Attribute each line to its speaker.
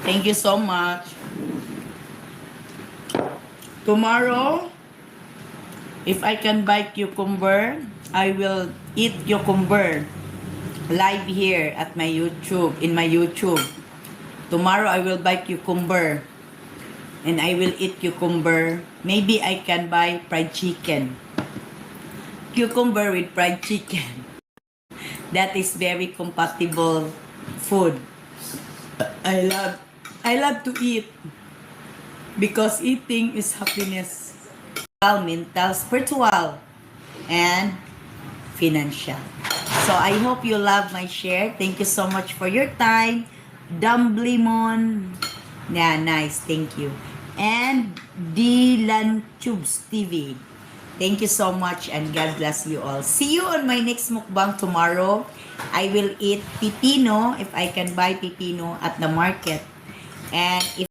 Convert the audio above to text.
Speaker 1: Thank you so much. Tomorrow, if I can buy cucumber, I will eat cucumber live here at my YouTube, in my YouTube. Tomorrow I will buy cucumber and I will eat cucumber. Maybe I can buy fried chicken. Cucumber with fried chicken. That is very compatible food. I love to eat because eating is happiness. Mental, spiritual, and financial. So I hope you love my share. Thank you so much for your time. Dumblimon. Yeah, nice. Thank you. And Dylan Tubes TV. Thank you so much and God bless you all. See you on my next mukbang tomorrow. I will eat pipino if I can buy pipino at the market. And if